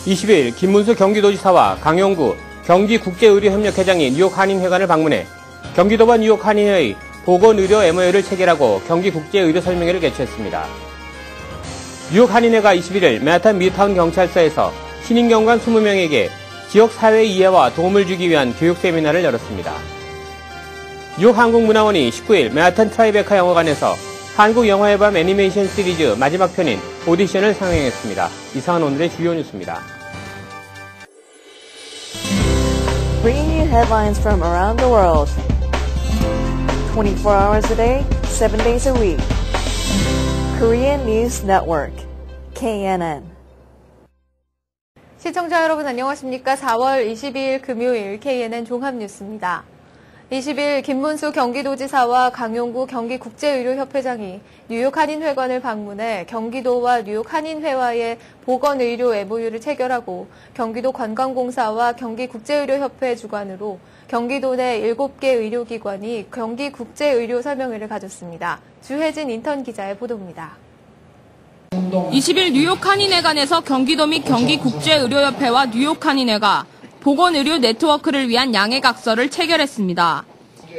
20일 김문수 경기도지사와 강용구 경기국제의료협력회장이 뉴욕 한인회관을 방문해 경기도와 뉴욕 한인회의 보건의료 MOU를 체결하고 경기국제의료설명회를 개최했습니다. 뉴욕 한인회가 21일 맨하탄 미드타운 경찰서에서 신임경관 20명에게 지역사회 이해와 도움을 주기 위한 교육 세미나를 열었습니다. 뉴욕 한국문화원이 19일 맨하탄 트라이베카 영화관에서 한국 영화의 밤 애니메이션 시리즈 마지막 편인 오디션을 상영했습니다. 이상은 오늘의 주요 뉴스입니다. Bringing you headlines from around the world. 24 hours a day, 7 days a week. Korean News Network, KNN. 시청자 여러분 안녕하십니까? 4월 22일 금요일 KNN 종합뉴스입니다. 20일 김문수 경기도지사와 강용구 경기국제의료협회장이 뉴욕 한인회관을 방문해 경기도와 뉴욕 한인회와의 보건의료 MOU를 체결하고 경기도 관광공사와 경기국제의료협회 주관으로 경기도 내 7개 의료기관이 경기국제의료설명회를 가졌습니다. 주혜진 인턴 기자의 보도입니다. 20일 뉴욕 한인회관에서 경기도 및 경기국제의료협회와 뉴욕 한인회가 보건의료 네트워크를 위한 양해각서를 체결했습니다.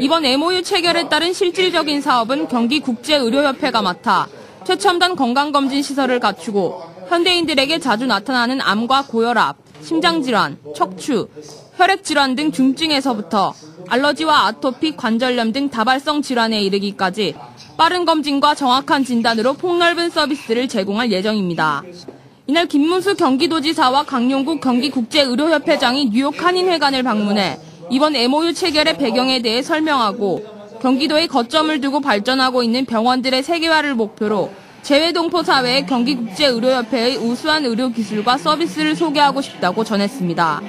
이번 MOU 체결에 따른 실질적인 사업은 경기국제의료협회가 맡아 최첨단 건강검진 시설을 갖추고 현대인들에게 자주 나타나는 암과 고혈압, 심장질환, 척추, 혈액질환 등 중증에서부터 알러지와 아토피, 관절염 등 다발성 질환에 이르기까지 빠른 검진과 정확한 진단으로 폭넓은 서비스를 제공할 예정입니다. 이날 김문수 경기도지사와 강용구 경기국제의료협회장이 뉴욕 한인회관을 방문해 이번 MOU 체결의 배경에 대해 설명하고 경기도에 거점을 두고 발전하고 있는 병원들의 세계화를 목표로 재외동포 사회의 경기국제의료협회의 우수한 의료기술과 서비스를 소개하고 싶다고 전했습니다.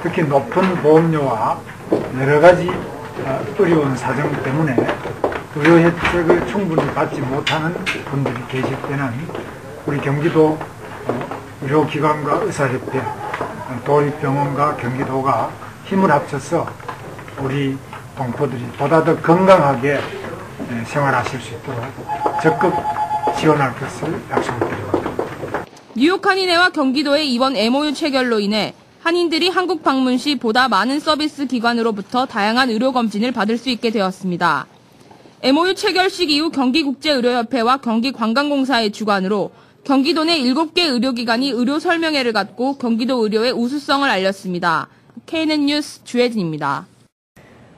특히 높은 보험료와 여러 가지 어려운 사정 때문에 의료 혜택을 충분히 받지 못하는 분들이 계실 때는 우리 경기도 의료기관과 의사협회, 도립병원과 경기도가 힘을 합쳐서 우리 동포들이 보다 더 건강하게 생활하실 수 있도록 적극 지원할 것을 약속을 드립니다. 뉴욕 한인회와 경기도의 이번 MOU 체결로 인해 한인들이 한국 방문 시 보다 많은 서비스 기관으로부터 다양한 의료검진을 받을 수 있게 되었습니다. MOU 체결식 이후 경기국제의료협회와 경기관광공사의 주관으로 경기도 내 7개 의료기관이 의료 설명회를 갖고 경기도 의료의 우수성을 알렸습니다. KNN 뉴스 주혜진입니다.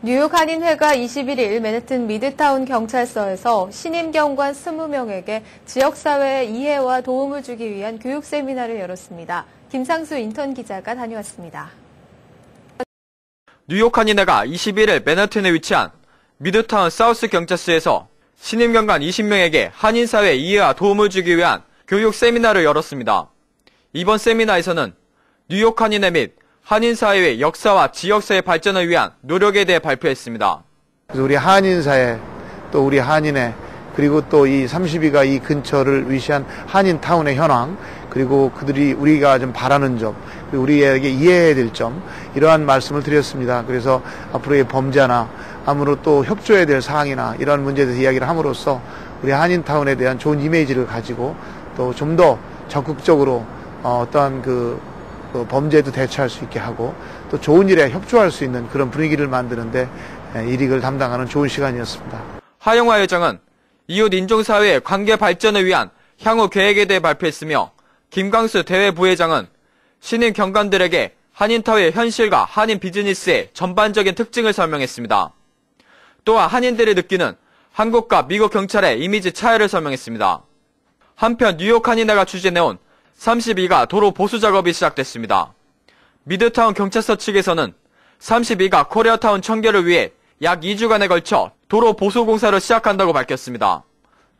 뉴욕 한인회가 21일 맨해튼 미드타운 경찰서에서 신임 경관 20명에게 지역사회의 이해와 도움을 주기 위한 교육 세미나를 열었습니다. 김상수 인턴 기자가 다녀왔습니다. 뉴욕 한인회가 21일 맨해튼에 위치한 미드타운 사우스 경찰서에서 신임 경관 20명에게 한인사회 이해와 도움을 주기 위한 교육 세미나를 열었습니다. 이번 세미나에서는 뉴욕 한인회 및 한인사회의 역사와 지역사회 발전을 위한 노력에 대해 발표했습니다. 그래서 우리 한인사회, 또 우리 한인회, 그리고 또 이 32가 이 근처를 위시한 한인타운의 현황, 그리고 그들이 우리가 좀 바라는 점, 그리고 우리에게 이해해야 될 점, 이러한 말씀을 드렸습니다. 그래서 앞으로의 범죄나 아무로 또 협조해야 될 사항이나 이러한 문제에 대해서 이야기를 함으로써 우리 한인타운에 대한 좋은 이미지를 가지고 또 좀 더 적극적으로 어떠한 범죄에도 대처할 수 있게 하고 또 좋은 일에 협조할 수 있는 그런 분위기를 만드는데 일익을 담당하는 좋은 시간이었습니다. 하영화 회장은 이웃 인종사회의 관계 발전을 위한 향후 계획에 대해 발표했으며 김광수 대외 부회장은 신임 경관들에게 한인타워의 현실과 한인 비즈니스의 전반적인 특징을 설명했습니다. 또한 한인들이 느끼는 한국과 미국 경찰의 이미지 차이를 설명했습니다. 한편 뉴욕 한인회가 추진해온 32가 도로 보수 작업이 시작됐습니다. 미드타운 경찰서 측에서는 32가 코리아타운 청결을 위해 약 2주간에 걸쳐 도로 보수 공사를 시작한다고 밝혔습니다.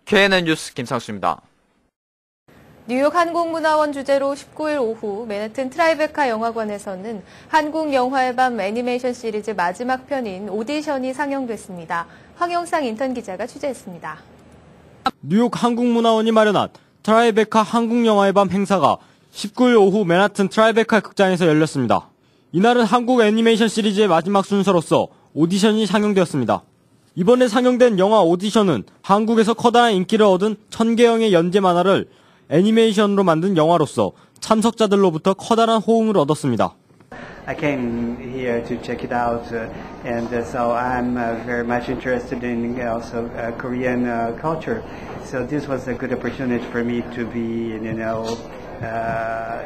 KNN 뉴스 김상수입니다. 뉴욕 한국문화원 주재로 19일 오후 맨해튼 트라이베카 영화관에서는 한국 영화의 밤 애니메이션 시리즈 마지막 편인 오디션이 상영됐습니다. 황영상 인턴 기자가 취재했습니다. 뉴욕 한국문화원이 마련한 트라이베카 한국영화의 밤 행사가 19일 오후 맨하튼 트라이베카 극장에서 열렸습니다. 이날은 한국 애니메이션 시리즈의 마지막 순서로서 오디션이 상영되었습니다. 이번에 상영된 영화 오디션은 한국에서 커다란 인기를 얻은 1000개형의 연재 만화를 애니메이션으로 만든 영화로서 참석자들로부터 커다란 호응을 얻었습니다. I came here to check it out, and so I'm very much interested in also Korean culture. So this was a good opportunity for me to be,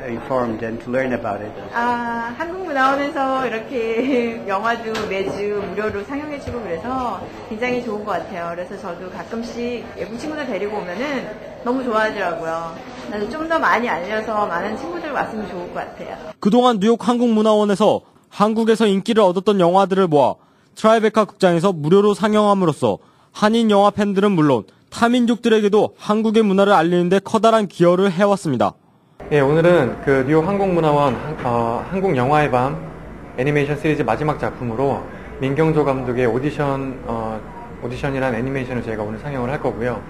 informed and to learn about it. 한국문화원에서 이렇게 영화도 매주 무료로 상영해주고 그래서 굉장히 좋은 것 같아요. 그래서 저도 가끔씩 외국 친구들 데리고 오면은 너무 좋아하더라고요. 나도 좀 더 많이 알려서 많은 친구들 왔으면 좋을 것 같아요. 그동안 뉴욕 한국문화원에서 한국에서 인기를 얻었던 영화들을 모아 트라이베카 극장에서 무료로 상영함으로써 한인 영화 팬들은 물론 타민족들에게도 한국의 문화를 알리는 데 커다란 기여를 해왔습니다. 예, 오늘은 그 뉴욕 한국문화원 한국 영화의 밤 애니메이션 시리즈 마지막 작품으로 민경조 감독의 오디션이라는 애니메이션을 저희가 오늘 상영을 할 거고요.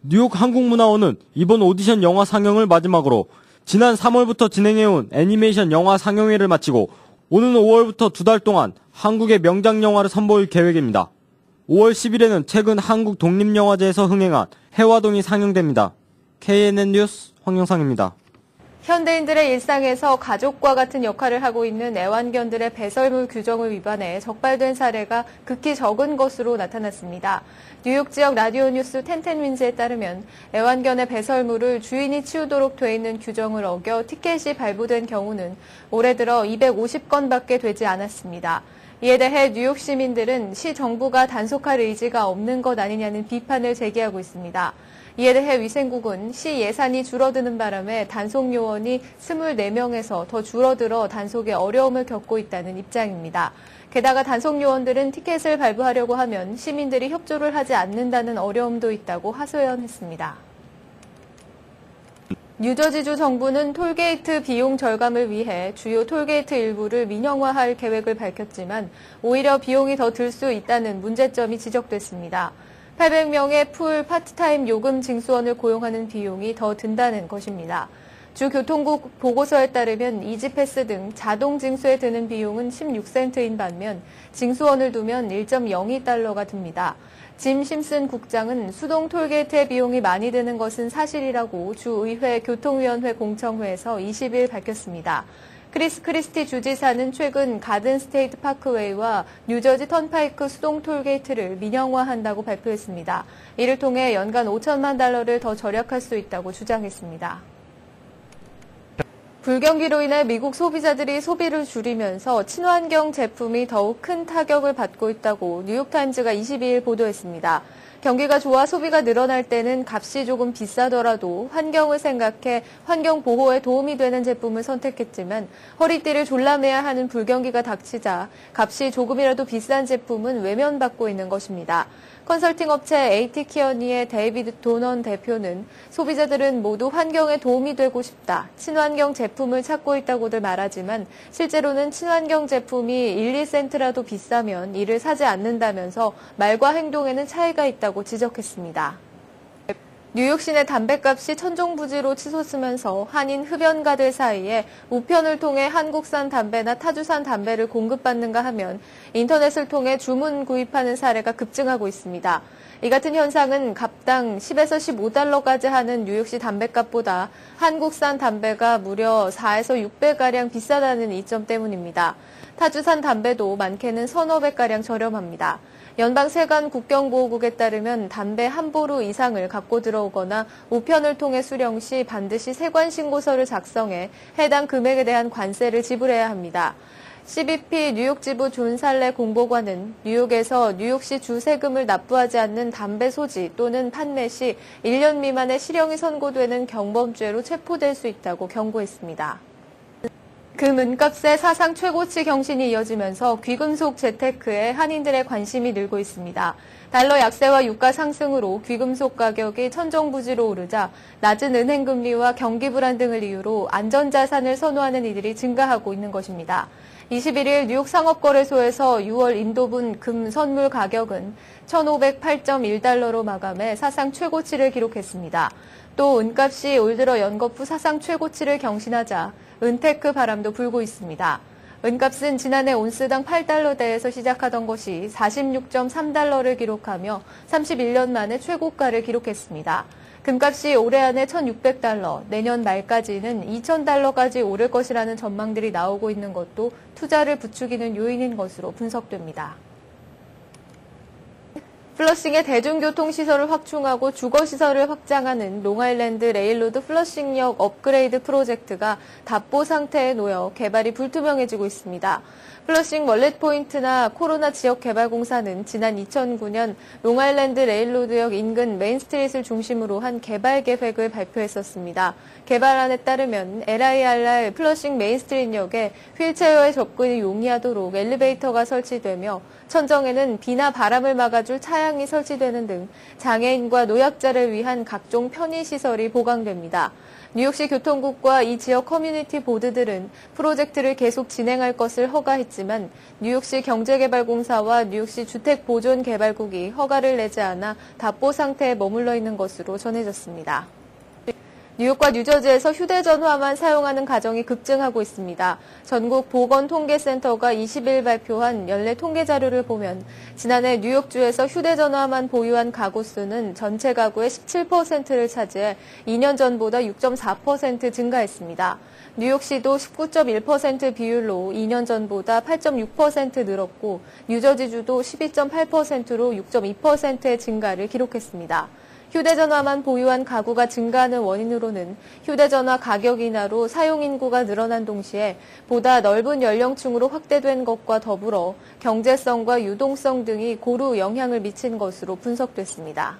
뉴욕 한국문화원은 이번 오디션 영화 상영을 마지막으로 지난 3월부터 진행해온 애니메이션 영화 상영회를 마치고 오는 5월부터 2달 동안 한국의 명작 영화를 선보일 계획입니다. 5월 10일에는 최근 한국 독립영화제에서 흥행한 해화동이 상영됩니다. KNN 뉴스 황영상입니다. 현대인들의 일상에서 가족과 같은 역할을 하고 있는 애완견들의 배설물 규정을 위반해 적발된 사례가 극히 적은 것으로 나타났습니다. 뉴욕 지역 라디오 뉴스 텐텐윈즈에 따르면 애완견의 배설물을 주인이 치우도록 돼 있는 규정을 어겨 티켓이 발부된 경우는 올해 들어 250건밖에 되지 않았습니다. 이에 대해 뉴욕 시민들은 시 정부가 단속할 의지가 없는 것 아니냐는 비판을 제기하고 있습니다. 이에 대해 위생국은 시 예산이 줄어드는 바람에 단속 요원이 24명에서 더 줄어들어 단속에 어려움을 겪고 있다는 입장입니다. 게다가 단속 요원들은 티켓을 발부하려고 하면 시민들이 협조를 하지 않는다는 어려움도 있다고 하소연했습니다. 뉴저지주 정부는 톨게이트 비용 절감을 위해 주요 톨게이트 일부를 민영화할 계획을 밝혔지만 오히려 비용이 더 들 수 있다는 문제점이 지적됐습니다. 800명의 풀 파트타임 요금 징수원을 고용하는 비용이 더 든다는 것입니다. 주 교통국 보고서에 따르면 이지패스 등 자동 징수에 드는 비용은 16센트인 반면 징수원을 두면 1.02달러가 듭니다. 짐 심슨 국장은 수동 톨게이트의 비용이 많이 드는 것은 사실이라고 주의회 교통위원회 공청회에서 20일 밝혔습니다. 크리스 크리스티 주지사는 최근 가든 스테이트 파크웨이와 뉴저지 턴파이크 수동 톨게이트를 민영화한다고 발표했습니다. 이를 통해 연간 5천만 달러를 더 절약할 수 있다고 주장했습니다. 불경기로 인해 미국 소비자들이 소비를 줄이면서 친환경 제품이 더욱 큰 타격을 받고 있다고 뉴욕타임즈가 22일 보도했습니다. 경기가 좋아 소비가 늘어날 때는 값이 조금 비싸더라도 환경을 생각해 환경 보호에 도움이 되는 제품을 선택했지만 허리띠를 졸라매야 하는 불경기가 닥치자 값이 조금이라도 비싼 제품은 외면받고 있는 것입니다. 컨설팅 업체 에이티키어니의 데이비드 도넌 대표는 소비자들은 모두 환경에 도움이 되고 싶다, 친환경 제품을 찾고 있다고들 말하지만 실제로는 친환경 제품이 1, 2센트라도 비싸면 이를 사지 않는다면서 말과 행동에는 차이가 있다고 지적했습니다. 뉴욕 시내 담배값이 천정부지로 치솟으면서 한인 흡연가들 사이에 우편을 통해 한국산 담배나 타주산 담배를 공급받는가 하면 인터넷을 통해 주문 구입하는 사례가 급증하고 있습니다. 이 같은 현상은 갑당 10에서 15달러까지 하는 뉴욕시 담배값보다 한국산 담배가 무려 4에서 6배가량 비싸다는 이점 때문입니다. 타주산 담배도 많게는 서너 배가량 저렴합니다. 연방세관 국경보호국에 따르면 담배 한 보루 이상을 갖고 들어오거나 우편을 통해 수령 시 반드시 세관신고서를 작성해 해당 금액에 대한 관세를 지불해야 합니다. CBP 뉴욕 지부 존 살레 공보관은 뉴욕에서 뉴욕시 주세금을 납부하지 않는 담배 소지 또는 판매 시 1년 미만의 실형이 선고되는 경범죄로 체포될 수 있다고 경고했습니다. 금은값의 사상 최고치 경신이 이어지면서 귀금속 재테크에 한인들의 관심이 늘고 있습니다. 달러 약세와 유가 상승으로 귀금속 가격이 천정부지로 오르자 낮은 은행금리와 경기 불안 등을 이유로 안전자산을 선호하는 이들이 증가하고 있는 것입니다. 21일 뉴욕 상업거래소에서 6월 인도분 금 선물 가격은 1,508.1달러로 마감해 사상 최고치를 기록했습니다. 또 은값이 올 들어 연거푸 사상 최고치를 경신하자 은테크 바람도 불고 있습니다. 은값은 지난해 온스당 8달러대에서 시작하던 것이 46.3달러를 기록하며 31년 만에 최고가를 기록했습니다. 금값이 올해 안에 1,600달러, 내년 말까지는 2,000달러까지 오를 것이라는 전망들이 나오고 있는 것도 투자를 부추기는 요인인 것으로 분석됩니다. 플러싱의 대중교통시설을 확충하고 주거시설을 확장하는 롱아일랜드 레일로드 플러싱역 업그레이드 프로젝트가 답보 상태에 놓여 개발이 불투명해지고 있습니다. 플러싱 월렛 포인트나 코로나 지역개발공사는 지난 2009년 롱아일랜드 레일로드역 인근 메인스트릿을 중심으로 한 개발 계획을 발표했었습니다. 개발안에 따르면 LIRR 플러싱 메인스트릿역에 휠체어의 접근이 용이하도록 엘리베이터가 설치되며 천정에는 비나 바람을 막아줄 차양이 설치되는 등 장애인과 노약자를 위한 각종 편의시설이 보강됩니다. 뉴욕시 교통국과 이 지역 커뮤니티 보드들은 프로젝트를 계속 진행할 것을 허가했지만 뉴욕시 경제개발공사와 뉴욕시 주택보존개발국이 허가를 내지 않아 답보 상태에 머물러 있는 것으로 전해졌습니다. 뉴욕과 뉴저지에서 휴대전화만 사용하는 가정이 급증하고 있습니다. 전국 보건통계센터가 20일 발표한 연례 통계 자료를 보면 지난해 뉴욕주에서 휴대전화만 보유한 가구 수는 전체 가구의 17%를 차지해 2년 전보다 6.4% 증가했습니다. 뉴욕시도 19.1% 비율로 2년 전보다 8.6% 늘었고 뉴저지주도 12.8%로 6.2%의 증가를 기록했습니다. 휴대전화만 보유한 가구가 증가하는 원인으로는 휴대전화 가격 인하로 사용 인구가 늘어난 동시에 보다 넓은 연령층으로 확대된 것과 더불어 경제성과 유동성 등이 고루 영향을 미친 것으로 분석됐습니다.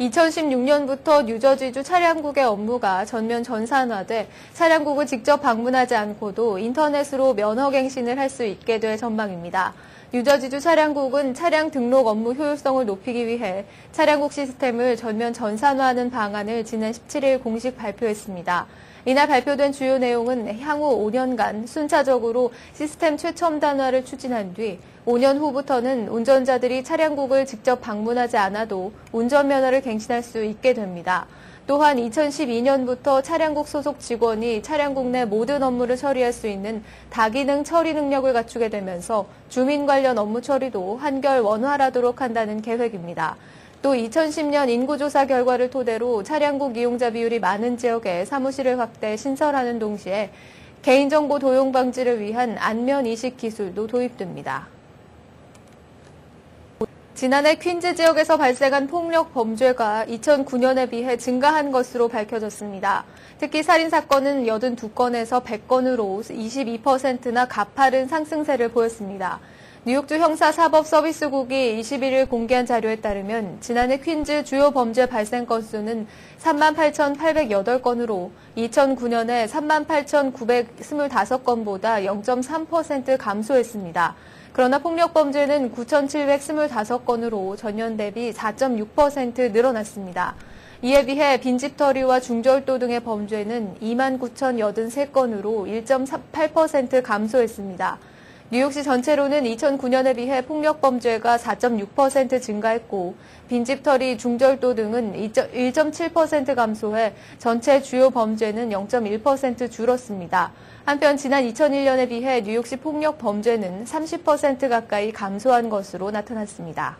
2016년부터 뉴저지주 차량국의 업무가 전면 전산화돼 차량국을 직접 방문하지 않고도 인터넷으로 면허갱신을 할 수 있게 될 전망입니다. 뉴저지주 차량국은 차량 등록 업무 효율성을 높이기 위해 차량국 시스템을 전면 전산화하는 방안을 지난 17일 공식 발표했습니다. 이날 발표된 주요 내용은 향후 5년간 순차적으로 시스템 최첨단화를 추진한 뒤 5년 후부터는 운전자들이 차량국을 직접 방문하지 않아도 운전면허를 갱신할 수 있게 됩니다. 또한 2012년부터 차량국 소속 직원이 차량국 내 모든 업무를 처리할 수 있는 다기능 처리 능력을 갖추게 되면서 주민 관련 업무 처리도 한결 원활하도록 한다는 계획입니다. 또 2010년 인구조사 결과를 토대로 차량국 이용자 비율이 많은 지역에 사무실을 확대 신설하는 동시에 개인정보 도용 방지를 위한 안면 이식 기술도 도입됩니다. 지난해 퀸즈 지역에서 발생한 폭력 범죄가 2009년에 비해 증가한 것으로 밝혀졌습니다. 특히 살인사건은 82건에서 100건으로 22%나 가파른 상승세를 보였습니다. 뉴욕주 형사사법서비스국이 21일 공개한 자료에 따르면 지난해 퀸즈 주요 범죄 발생 건수는 38,808건으로 2009년에 38,925건보다 0.3% 감소했습니다. 그러나 폭력범죄는 9,725건으로 전년 대비 4.6% 늘어났습니다. 이에 비해 빈집털이와 중절도 등의 범죄는 29,083건으로 1.8% 감소했습니다. 뉴욕시 전체로는 2009년에 비해 폭력범죄가 4.6% 증가했고 빈집털이, 중절도 등은 1.7% 감소해 전체 주요 범죄는 0.1% 줄었습니다. 한편 지난 2001년에 비해 뉴욕시 폭력 범죄는 30% 가까이 감소한 것으로 나타났습니다.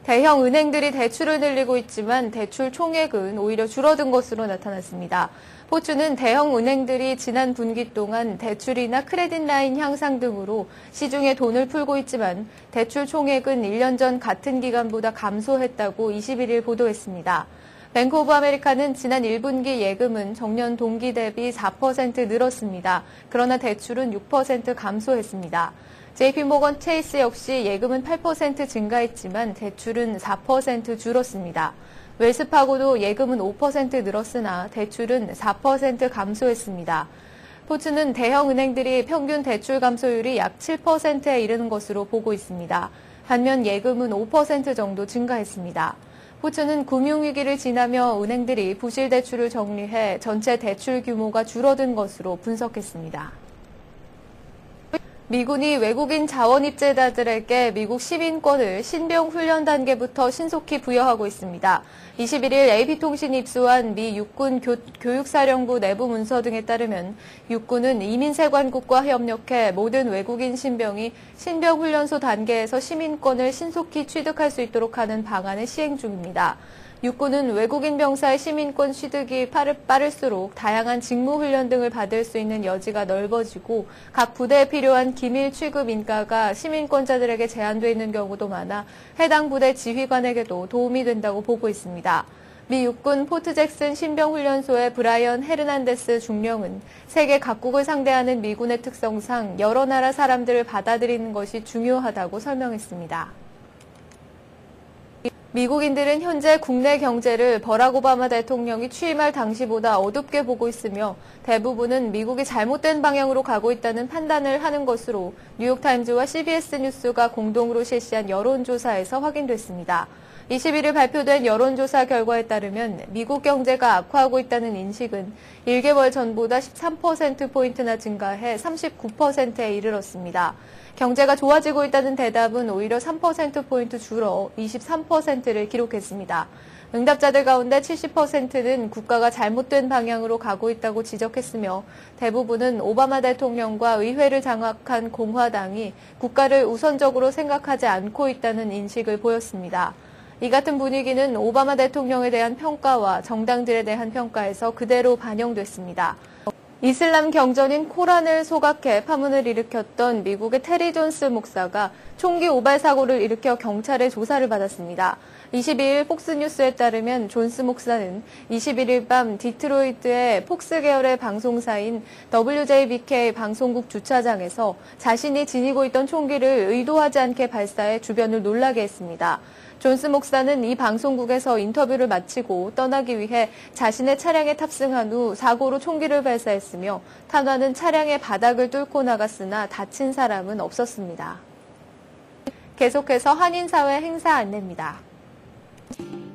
대형 은행들이 대출을 늘리고 있지만 대출 총액은 오히려 줄어든 것으로 나타났습니다. 포추는 대형 은행들이 지난 분기 동안 대출이나 크레딧 라인 향상 등으로 시중에 돈을 풀고 있지만 대출 총액은 1년 전 같은 기간보다 감소했다고 21일 보도했습니다. 뱅크 오브 아메리카는 지난 1분기 예금은 정년 동기 대비 4% 늘었습니다. 그러나 대출은 6% 감소했습니다. JP모건 체이스 역시 예금은 8% 증가했지만 대출은 4% 줄었습니다. 웰스파고도 예금은 5% 늘었으나 대출은 4% 감소했습니다. 포츠는 대형 은행들이 평균 대출 감소율이 약 7%에 이르는 것으로 보고 있습니다. 반면 예금은 5% 정도 증가했습니다. 포츠는 금융위기를 지나며 은행들이 부실 대출을 정리해 전체 대출 규모가 줄어든 것으로 분석했습니다. 미군이 외국인 자원 입제자들에게 미국 시민권을 신병 훈련 단계부터 신속히 부여하고 있습니다. 21일 AP통신이 입수한 미 육군 교육사령부 내부 문서 등에 따르면 육군은 이민세관국과 협력해 모든 외국인 신병이 신병훈련소 단계에서 시민권을 신속히 취득할 수 있도록 하는 방안을 시행 중입니다. 육군은 외국인 병사의 시민권 취득이 빠를수록 다양한 직무훈련 등을 받을 수 있는 여지가 넓어지고 각 부대에 필요한 기밀 취급 인가가 시민권자들에게 제한되어 있는 경우도 많아 해당 부대 지휘관에게도 도움이 된다고 보고 있습니다. 미 육군 포트 잭슨 신병훈련소의 브라이언 헤르난데스 중령은 세계 각국을 상대하는 미군의 특성상 여러 나라 사람들을 받아들이는 것이 중요하다고 설명했습니다. 미국인들은 현재 국내 경제를 버락 오바마 대통령이 취임할 당시보다 어둡게 보고 있으며 대부분은 미국이 잘못된 방향으로 가고 있다는 판단을 하는 것으로 뉴욕타임즈와 CBS 뉴스가 공동으로 실시한 여론조사에서 확인됐습니다. 21일 발표된 여론조사 결과에 따르면 미국 경제가 악화하고 있다는 인식은 1개월 전보다 13%포인트나 증가해 39%에 이르렀습니다. 경제가 좋아지고 있다는 대답은 오히려 3%포인트 줄어 23%를 기록했습니다. 응답자들 가운데 70%는 국가가 잘못된 방향으로 가고 있다고 지적했으며 대부분은 오바마 대통령과 의회를 장악한 공화당이 국가를 우선적으로 생각하지 않고 있다는 인식을 보였습니다. 이 같은 분위기는 오바마 대통령에 대한 평가와 정당들에 대한 평가에서 그대로 반영됐습니다. 이슬람 경전인 코란을 소각해 파문을 일으켰던 미국의 테리 존스 목사가 총기 오발 사고를 일으켜 경찰의 조사를 받았습니다. 22일 폭스뉴스에 따르면 존스 목사는 21일 밤 디트로이트의 폭스 계열의 방송사인 WJBK 방송국 주차장에서 자신이 지니고 있던 총기를 의도하지 않게 발사해 주변을 놀라게 했습니다. 존스 목사는 이 방송국에서 인터뷰를 마치고 떠나기 위해 자신의 차량에 탑승한 후 사고로 총기를 발사했으며 탄환은 차량의 바닥을 뚫고 나갔으나 다친 사람은 없었습니다. 계속해서 한인사회 행사 안내입니다.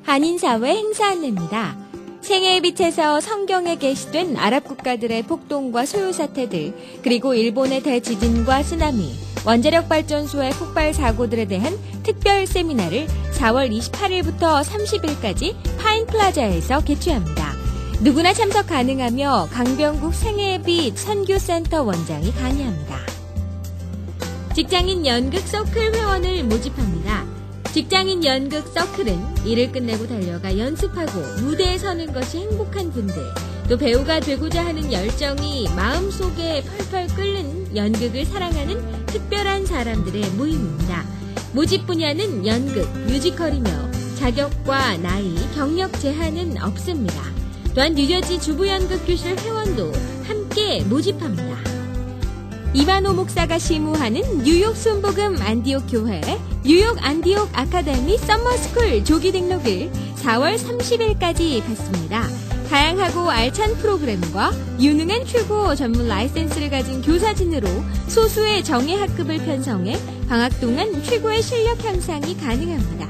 한인사회 행사 안내입니다. 생애의 빛에서 성경에 게시된 아랍 국가들의 폭동과 소요 사태들, 그리고 일본의 대지진과 쓰나미, 원자력 발전소의 폭발 사고들에 대한 특별 세미나를 4월 28일부터 30일까지 파인플라자에서 개최합니다. 누구나 참석 가능하며 강병국 생애의 빛 선교센터 원장이 강의합니다. 직장인 연극 서클 회원을 모집합니다. 직장인 연극 서클은 일을 끝내고 달려가 연습하고 무대에 서는 것이 행복한 분들, 또 배우가 되고자 하는 열정이 마음속에 펄펄 끓는 연극을 사랑하는 특별한 사람들의 모임입니다. 모집 분야는 연극, 뮤지컬이며 자격과 나이, 경력 제한은 없습니다. 또한 뉴저지 주부연극교실 회원도 함께 모집합니다. 이만호 목사가 시무하는 뉴욕 순복음 안디옥 교회 뉴욕 안디옥 아카데미 썸머스쿨 조기 등록을 4월 30일까지 받습니다. 다양하고 알찬 프로그램과 유능한 최고 전문 라이센스를 가진 교사진으로 소수의 정예 학급을 편성해 방학 동안 최고의 실력 향상이 가능합니다.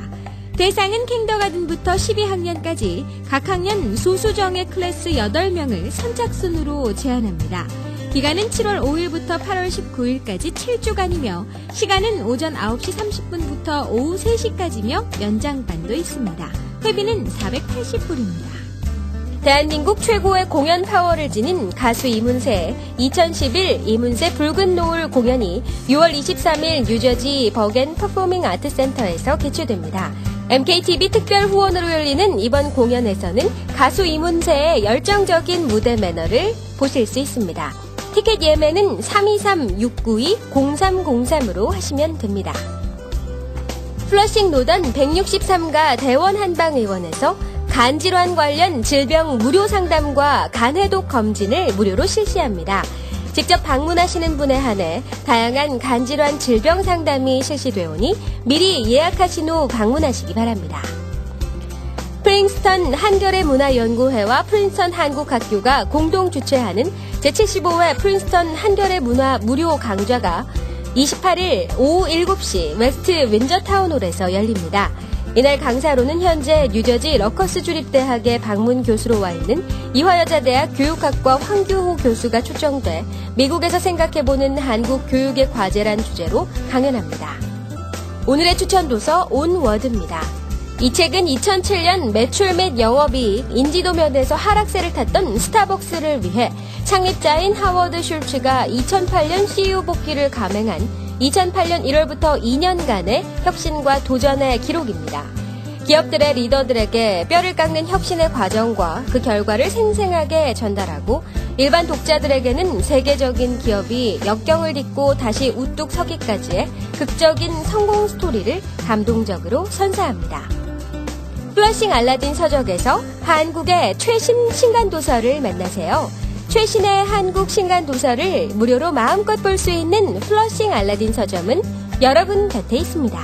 대상은 kindergarten부터 12학년까지 각 학년 소수정예 클래스 8명을 선착순으로 제한합니다. 기간은 7월 5일부터 8월 19일까지 7주간이며 시간은 오전 9시 30분부터 오후 3시까지며 연장반도 있습니다. 회비는 480불입니다. 대한민국 최고의 공연 파워를 지닌 가수 이문세의 2011 이문세 붉은 노을 공연이 6월 23일 뉴저지 버겐 퍼포밍 아트 센터에서 개최됩니다. MKTV 특별 후원으로 열리는 이번 공연에서는 가수 이문세의 열정적인 무대 매너를 보실 수 있습니다. 티켓 예매는 323-692-0303으로 하시면 됩니다. 플러싱 노던 163가 대원 한방의원에서 간질환 관련 질병 무료 상담과 간해독 검진을 무료로 실시합니다. 직접 방문하시는 분에 한해 다양한 간질환 질병 상담이 실시되오니 미리 예약하신 후 방문하시기 바랍니다. 프린스턴 한겨레 문화연구회와 프린스턴 한국학교가 공동 주최하는 제75회 프린스턴 한겨레 문화 무료 강좌가 28일 오후 7시 웨스트 윈저타운홀에서 열립니다. 이날 강사로는 현재 뉴저지 러커스 주립대학의 방문 교수로 와 있는 이화여자대학 교육학과 황규호 교수가 초청돼 미국에서 생각해보는 한국 교육의 과제란 주제로 강연합니다. 오늘의 추천 도서 온워드입니다. 이 책은 2007년 매출 및 영업이익, 인지도 면에서 하락세를 탔던 스타벅스를 위해 창립자인 하워드 슐츠가 2008년 CEO 복귀를 감행한 2008년 1월부터 2년간의 혁신과 도전의 기록입니다. 기업들의 리더들에게 뼈를 깎는 혁신의 과정과 그 결과를 생생하게 전달하고 일반 독자들에게는 세계적인 기업이 역경을 딛고 다시 우뚝 서기까지의 극적인 성공 스토리를 감동적으로 선사합니다. 플러싱 알라딘 서적에서 한국의 최신 신간도서를 만나세요. 최신의 한국 신간도서를 무료로 마음껏 볼 수 있는 플러싱 알라딘 서점은 여러분 곁에 있습니다.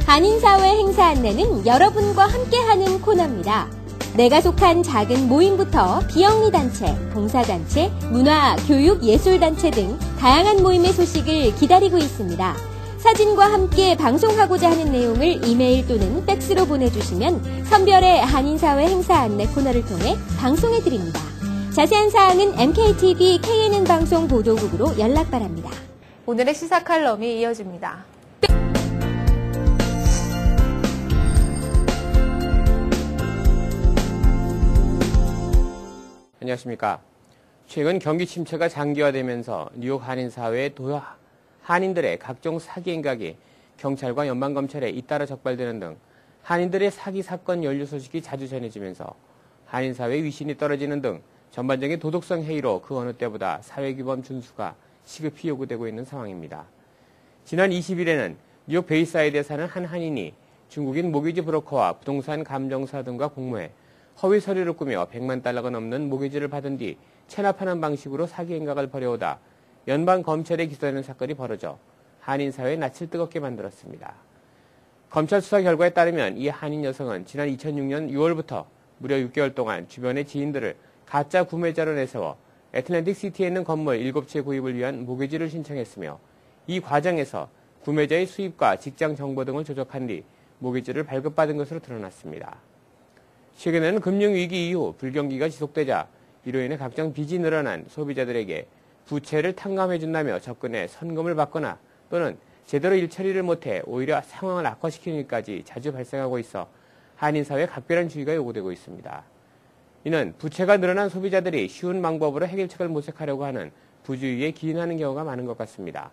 한인사회 행사 안내는 여러분과 함께하는 코너입니다. 내가 속한 작은 모임부터 비영리단체, 봉사단체, 문화, 교육, 예술단체 등 다양한 모임의 소식을 기다리고 있습니다. 사진과 함께 방송하고자 하는 내용을 이메일 또는 팩스로 보내주시면 선별의 한인사회 행사 안내 코너를 통해 방송해드립니다. 자세한 사항은 MKTV KNN 방송 보도국으로 연락 바랍니다. 오늘의 시사 칼럼이 이어집니다. 안녕하십니까. 최근 경기 침체가 장기화되면서 뉴욕 한인사회의 한인들의 각종 사기 행각이 경찰과 연방검찰에 잇따라 적발되는 등 한인들의 사기 사건 연루 소식이 자주 전해지면서 한인사회의 위신이 떨어지는 등 전반적인 도덕성 해이로 그 어느 때보다 사회규범 준수가 시급히 요구되고 있는 상황입니다. 지난 20일에는 뉴욕 베이사이드에 사는 한 한인이 중국인 모기지 브로커와 부동산 감정사 등과 공모해 허위 서류를 꾸며 100만 달러가 넘는 모기지를 받은 뒤 체납하는 방식으로 사기 행각을 벌여오다 연방검찰에 기소되는 사건이 벌어져 한인사회의 낯을 뜨겁게 만들었습니다. 검찰 수사 결과에 따르면 이 한인 여성은 지난 2006년 6월부터 무려 6개월 동안 주변의 지인들을 가짜 구매자로 내세워 애틀랜틱 시티에 있는 건물 7채 구입을 위한 모기지를 신청했으며 이 과정에서 구매자의 수입과 직장 정보 등을 조작한 뒤 모기지를 발급받은 것으로 드러났습니다. 최근에는 금융위기 이후 불경기가 지속되자 이로 인해 각종 빚이 늘어난 소비자들에게 부채를 탕감해준다며 접근해 선금을 받거나 또는 제대로 일처리를 못해 오히려 상황을 악화시키는 일까지 자주 발생하고 있어 한인사회에 각별한 주의가 요구되고 있습니다. 이는 부채가 늘어난 소비자들이 쉬운 방법으로 해결책을 모색하려고 하는 부주의에 기인하는 경우가 많은 것 같습니다.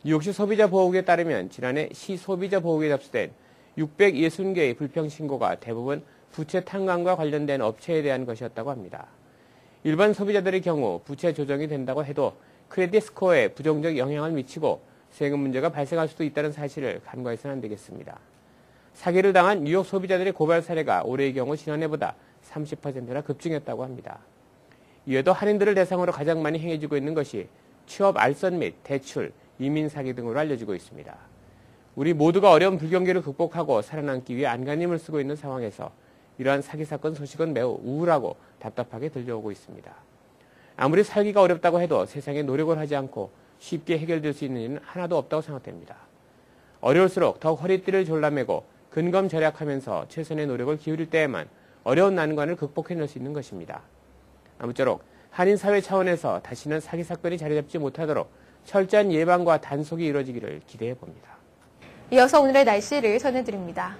뉴욕시 소비자보호국에 따르면 지난해 시 소비자보호국에 접수된 660개의 불평 신고가 대부분 부채 탕감과 관련된 업체에 대한 것이었다고 합니다. 일반 소비자들의 경우 부채 조정이 된다고 해도 크레딧 스코어에 부정적 영향을 미치고 세금 문제가 발생할 수도 있다는 사실을 간과해서는 안 되겠습니다. 사기를 당한 뉴욕 소비자들의 고발 사례가 올해의 경우 지난해보다 30%나 급증했다고 합니다. 이외에도 한인들을 대상으로 가장 많이 행해지고 있는 것이 취업 알선 및 대출, 이민 사기 등으로 알려지고 있습니다. 우리 모두가 어려운 불경기를 극복하고 살아남기 위해 안간힘을 쓰고 있는 상황에서 이러한 사기 사건 소식은 매우 우울하고 답답하게 들려오고 있습니다. 아무리 살기가 어렵다고 해도 세상에 노력을 하지 않고 쉽게 해결될 수 있는 일은 하나도 없다고 생각됩니다. 어려울수록 더욱 허리띠를 졸라매고 근검 절약하면서 최선의 노력을 기울일 때에만 어려운 난관을 극복해낼 수 있는 것입니다. 아무쪼록 한인사회 차원에서 다시는 사기 사건이 자리잡지 못하도록 철저한 예방과 단속이 이루어지기를 기대해봅니다. 이어서 오늘의 날씨를 전해드립니다.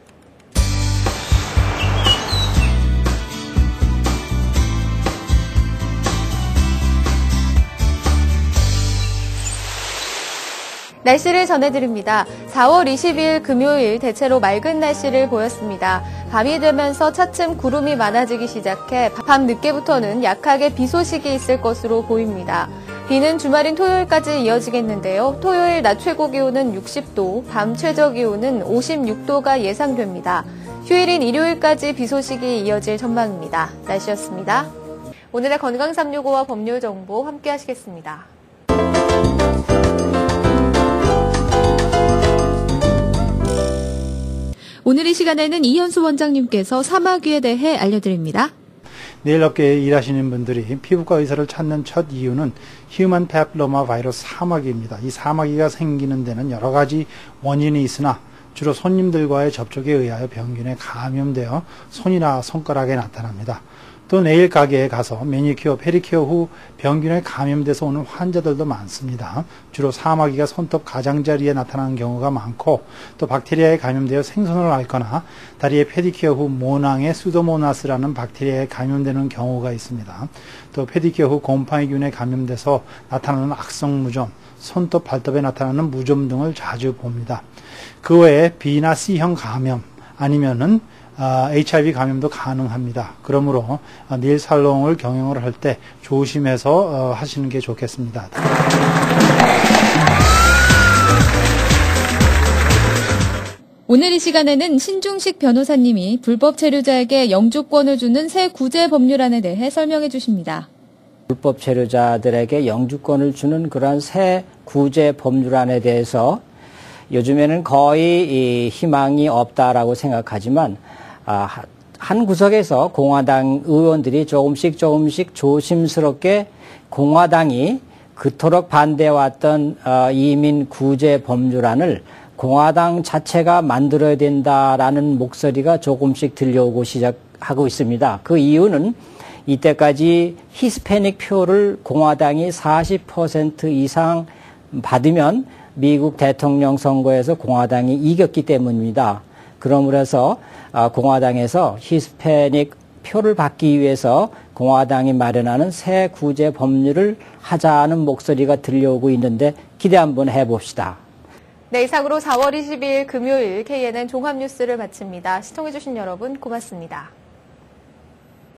날씨를 전해드립니다. 4월 20일 금요일 대체로 맑은 날씨를 보였습니다. 밤이 되면서 차츰 구름이 많아지기 시작해 밤 늦게부터는 약하게 비 소식이 있을 것으로 보입니다. 비는 주말인 토요일까지 이어지겠는데요. 토요일 낮 최고 기온은 60도, 밤 최저 기온은 56도가 예상됩니다. 휴일인 일요일까지 비 소식이 이어질 전망입니다. 날씨였습니다. 오늘의 건강 365와 법률 정보 함께 하시겠습니다. 오늘 이 시간에는 이현수 원장님께서 사마귀에 대해 알려드립니다. 내일 업계에 일하시는 분들이 피부과 의사를 찾는 첫 이유는 휴먼 패플로마 바이러스 사마귀입니다. 이 사마귀가 생기는 데는 여러 가지 원인이 있으나 주로 손님들과의 접촉에 의하여 병균에 감염되어 손이나 손가락에 나타납니다. 또 네일 가게에 가서 매니큐어, 페디큐어 후 병균에 감염돼서 오는 환자들도 많습니다. 주로 사마귀가 손톱 가장자리에 나타나는 경우가 많고 또 박테리아에 감염되어 생선을 앓거나 다리에 페디큐어 후 모낭에 수도모나스라는 박테리아에 감염되는 경우가 있습니다. 또 페디큐어 후 곰팡이균에 감염돼서 나타나는 악성무좀, 손톱, 발톱에 나타나는 무좀 등을 자주 봅니다. 그 외에 B나 C형 감염 아니면은 HIV 감염도 가능합니다. 그러므로 네일 살롱을 경영을 할 때 조심해서 하시는 게 좋겠습니다. 오늘 이 시간에는 신중식 변호사님이 불법 체류자에게 영주권을 주는 새 구제 법률안에 대해 설명해 주십니다. 불법 체류자들에게 영주권을 주는 그러한 새 구제 법률안에 대해서 요즘에는 거의 희망이 없다라고 생각하지만 한 구석에서 공화당 의원들이 조금씩 조심스럽게 공화당이 그토록 반대해왔던 이민 구제 법률안을 공화당 자체가 만들어야 된다라는 목소리가 조금씩 들려오고 시작하고 있습니다. 그 이유는 이때까지 히스패닉 표를 공화당이 40% 이상 받으면 미국 대통령 선거에서 공화당이 이겼기 때문입니다. 그러므로 해서 공화당에서 히스패닉 표를 받기 위해서 공화당이 마련하는 새 구제 법률을 하자는 목소리가 들려오고 있는데 기대 한번 해봅시다. 네, 이상으로 4월 22일 금요일 KNN 종합뉴스를 마칩니다. 시청해주신 여러분 고맙습니다.